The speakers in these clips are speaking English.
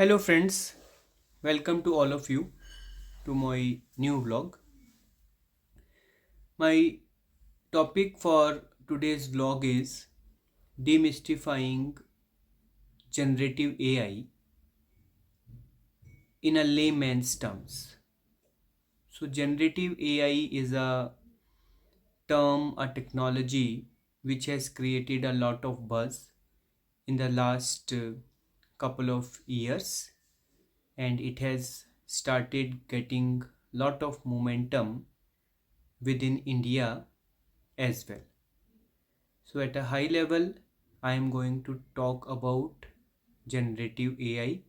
Hello friends, welcome to all of you to my new vlog. My topic for today's vlog is demystifying generative AI in a layman's terms. So generative AI is a term, a technology which has created a lot of buzz in the last couple of years, and it has started getting lot of momentum within India as well. So at a high level, I am going to talk about generative AI,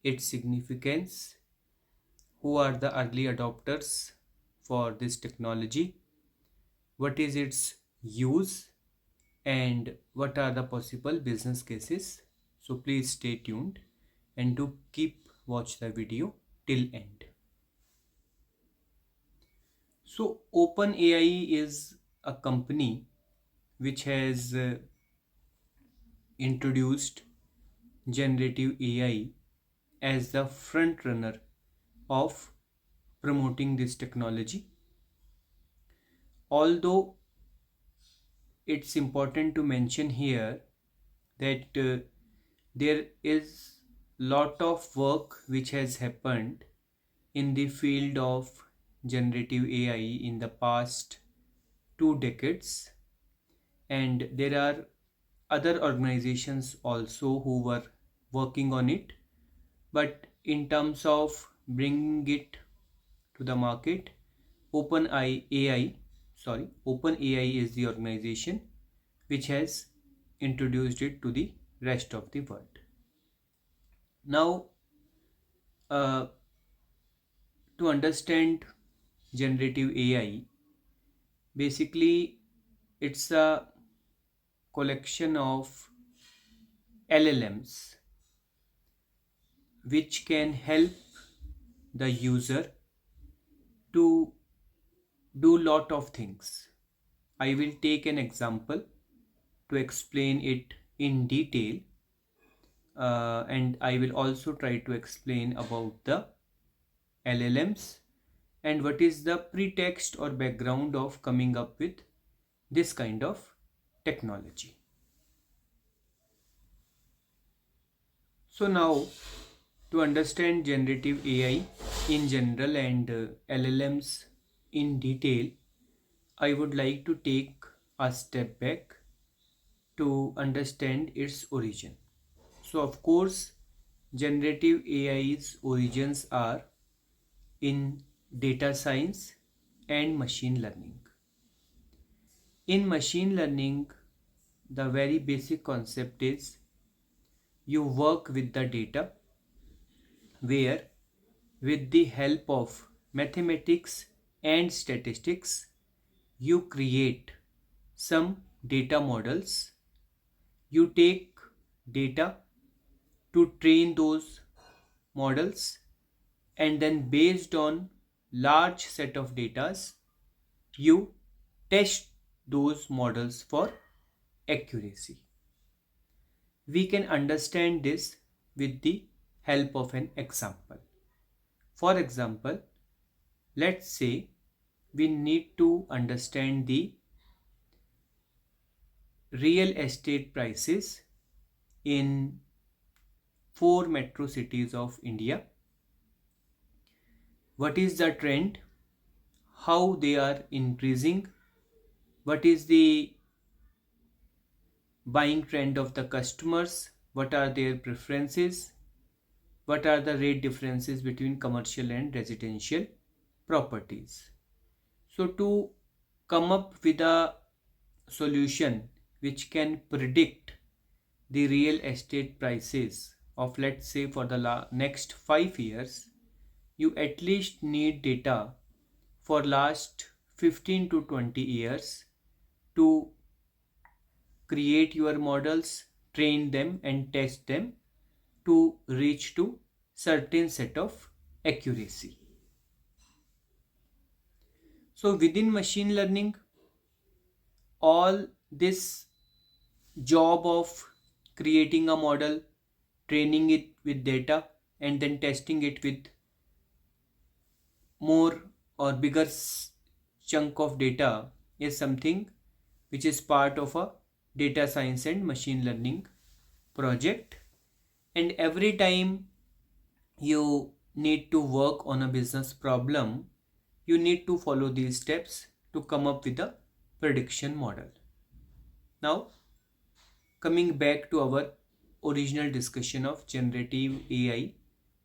its significance, who are the early adopters for this technology, what is its use, and what are the possible business cases. So please stay tuned and do keep watch the video till end. So OpenAI is a company which has introduced generative AI as the front runner of promoting this technology. Although it's important to mention here that there is lot of work which has happened in the field of generative AI in the past 2 decades, and there are other organizations also who were working on it, but in terms of bringing it to the market, OpenAI is the organization which has introduced it to the rest of the world. Now, uh, to understand generative AI, basically it's a collection of LLMs which can help the user to do lot of things. I will take an example to explain it in detail, and I will also try to explain about the LLMs and what is the pretext or background of coming up with this kind of technology. So now, to understand generative AI in general and LLMs in detail, I would like to take a step back to understand its origin. So of course, generative AI's origins are in data science and machine learning. In machine learning, the very basic concept is you work with the data where, with the help of mathematics and statistics, you create some data models. You take data to train those models, and then based on large set of datas, you test those models for accuracy. We can understand this with the help of an example. For example, let's say we need to understand the real estate prices in 4 metro cities of India. What is the trend? How they are increasing? What is the buying trend of the customers? What are their preferences? What are the rate differences between commercial and residential properties? So to come up with a solution which can predict the real estate prices of, let's say, for the next 5 years, you at least need data for last 15 to 20 years to create your models, train them and test them to reach to certain set of accuracy. So within machine learning, all this job of creating a model, training it with data, and then testing it with more or bigger chunk of data is something which is part of a data science and machine learning project. And every time you need to work on a business problem, you need to follow these steps to come up with a prediction model. Now, coming back to our original discussion of generative AI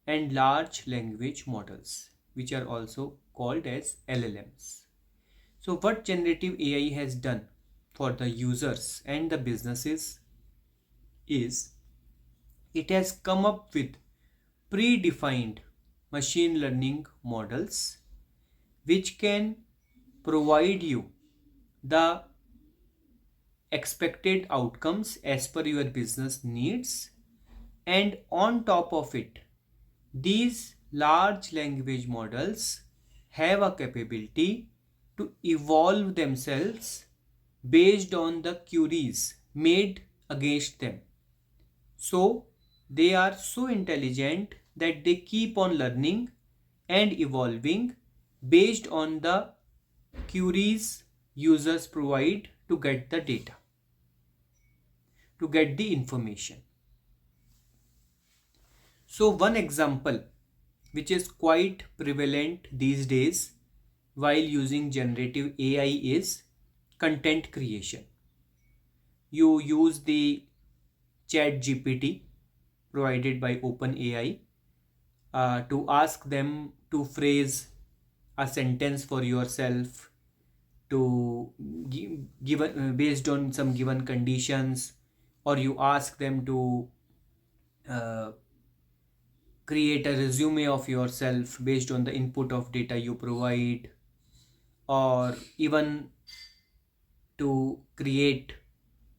and large language models, which are also called as LLMs. So, what generative AI has done for the users and the businesses is it has come up with predefined machine learning models which can provide you the expected outcomes as per your business needs. And on top of it, these large language models have a capability to evolve themselves based on the queries made against them. So they are so intelligent that they keep on learning and evolving based on the queries users provide to get the data, to get the information. So, one example which is quite prevalent these days while using generative AI is content creation. You use the chat GPT provided by OpenAI to ask them to phrase a sentence for yourself to given based on some given conditions, or you ask them to uh, create a resume of yourself based on the input of data you provide, or even to create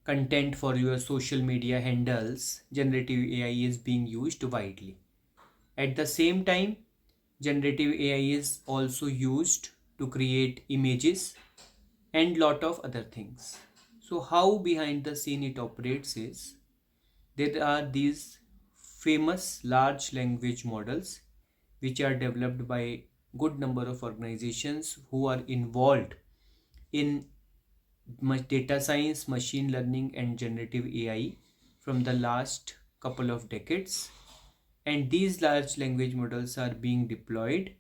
content for your social media handles. Generative AI is being used widely. At the same time, generative AI is also used to create images and lot of other things. So how behind the scene it operates is there are these famous large language models which are developed by good number of organizations who are involved in data science, machine learning and generative AI from the last couple of decades. And these large language models are being deployed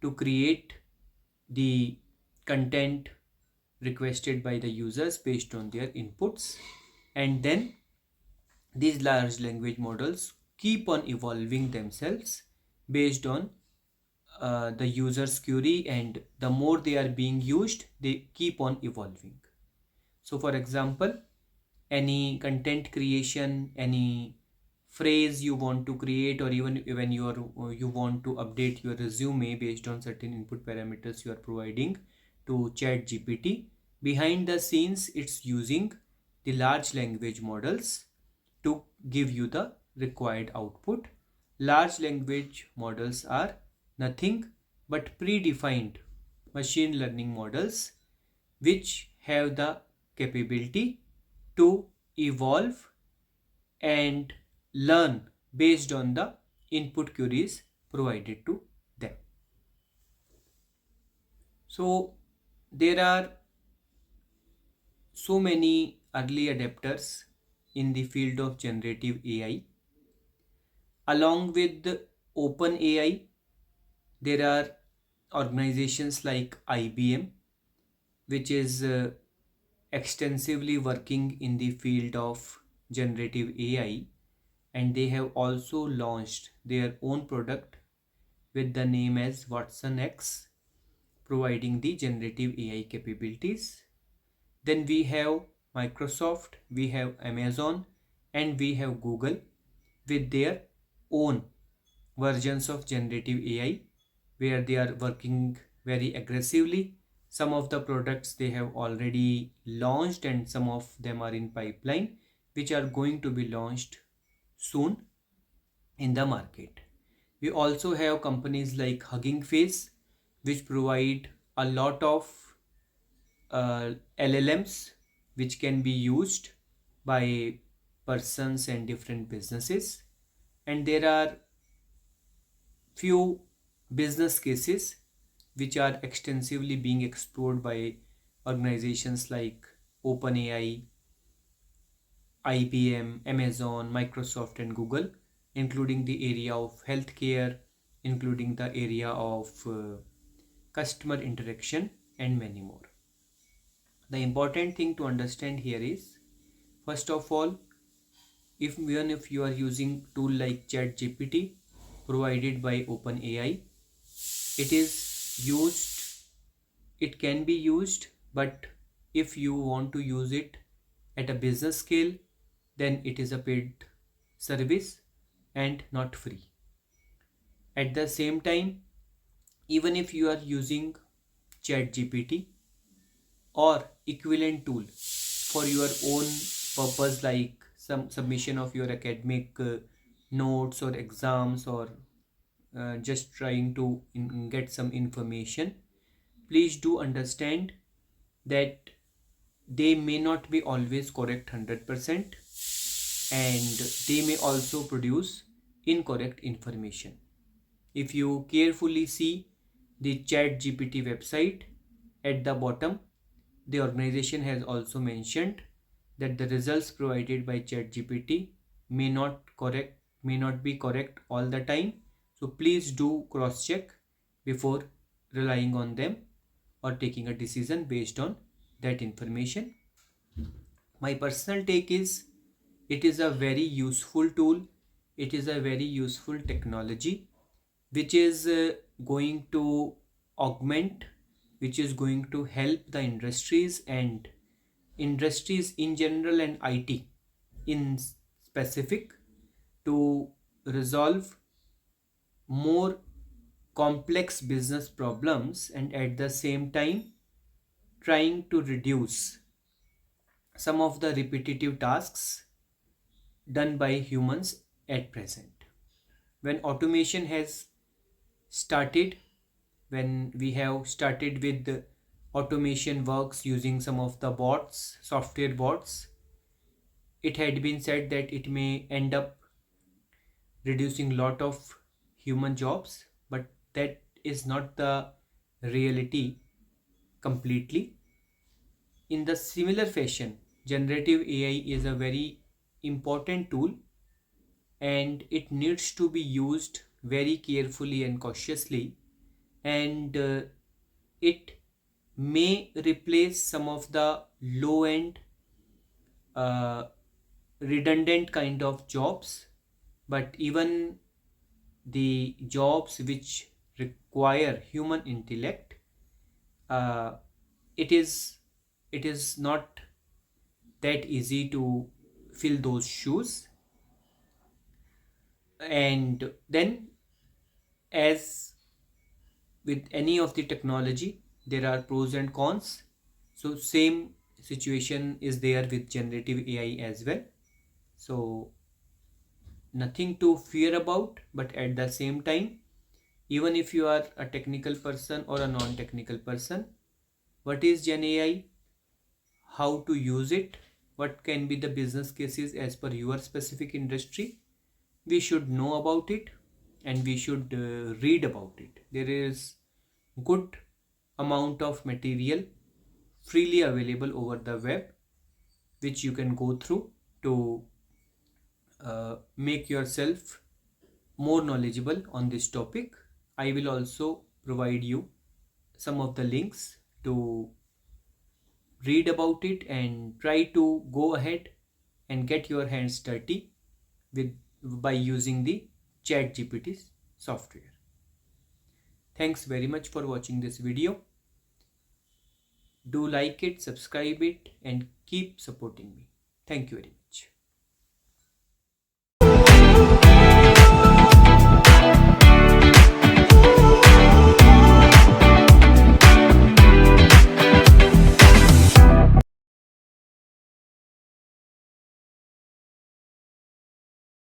to create the content requested by the users based on their inputs. And then these large language models keep on evolving themselves based on the user's query, and the more they are being used, they keep on evolving. So, for example, any content creation, any phrase you want to create, or even when you want to update your resume based on certain input parameters you are providing to chat GPT, behind the scenes it's using the large language models to give you the required output. Large language models are nothing but predefined machine learning models which have the capability to evolve and learn based on the input queries provided to them. So there are so many early adapters in the field of generative AI. Along with OpenAI, there are organizations like IBM, which is extensively working in the field of generative AI, and they have also launched their own product with the name as Watson X, providing the generative AI capabilities. Then we have Microsoft, we have Amazon, and we have Google with their own versions of generative AI where they are working very aggressively. Some of the products they have already launched, and some of them are in pipeline which are going to be launched soon in the market. We also have companies like Hugging Face, which provide a lot of LLMs which can be used by persons and different businesses. And there are few business cases which are extensively being explored by organizations like OpenAI, IBM, Amazon, Microsoft, and Google, including the area of healthcare, including the area of customer interaction, and many more. The important thing to understand here is, first of all, if you are using tool like ChatGPT provided by OpenAI, it is used, it can be used, but if you want to use it at a business scale, then it is a paid service and not free. At the same time, even if you are using ChatGPT or equivalent tool for your own purpose, like some submission of your academic notes or exams, or just trying to get some information, please do understand that they may not be always correct 100%, and they may also produce incorrect information. If you carefully see the ChatGPT website, at the bottom, the organization has also mentioned that the results provided by ChatGPT may not be correct all the time. So please do cross check before relying on them or taking a decision based on that information. My personal take is, it is a very useful tool, it is a very useful technology which is going to augment, which is going to help the industries and industries in general and IT in specific to resolve more complex business problems, and at the same time trying to reduce some of the repetitive tasks done by humans at present. When automation has started, when we have started with the automation works using some of the bots, software bots, it had been said that it may end up reducing lot of human jobs, but that is not the reality completely. In the similar fashion, generative AI is a very important tool, and it needs to be used very carefully and cautiously, and it may replace some of the low end uh, redundant kind of jobs, but even the jobs which require human intellect, uh, it is it is not that easy to fill those shoes. And then, as with any of the technology, there are pros and cons. So same situation is there with generative AI as well. So nothing to fear about, but at the same time, even if you are a technical person or a non-technical person, what is Gen AI, how to use it, what can be the business cases as per your specific industry, we should know about it, and we should read about it. There is good amount of material freely available over the web, which you can go through to make yourself more knowledgeable on this topic. I will also provide you some of the links to read about it and try to go ahead and get your hands dirty with by using the ChatGPT software. Thanks very much for watching this video. Do like it, subscribe it, and keep supporting me. Thank you very much.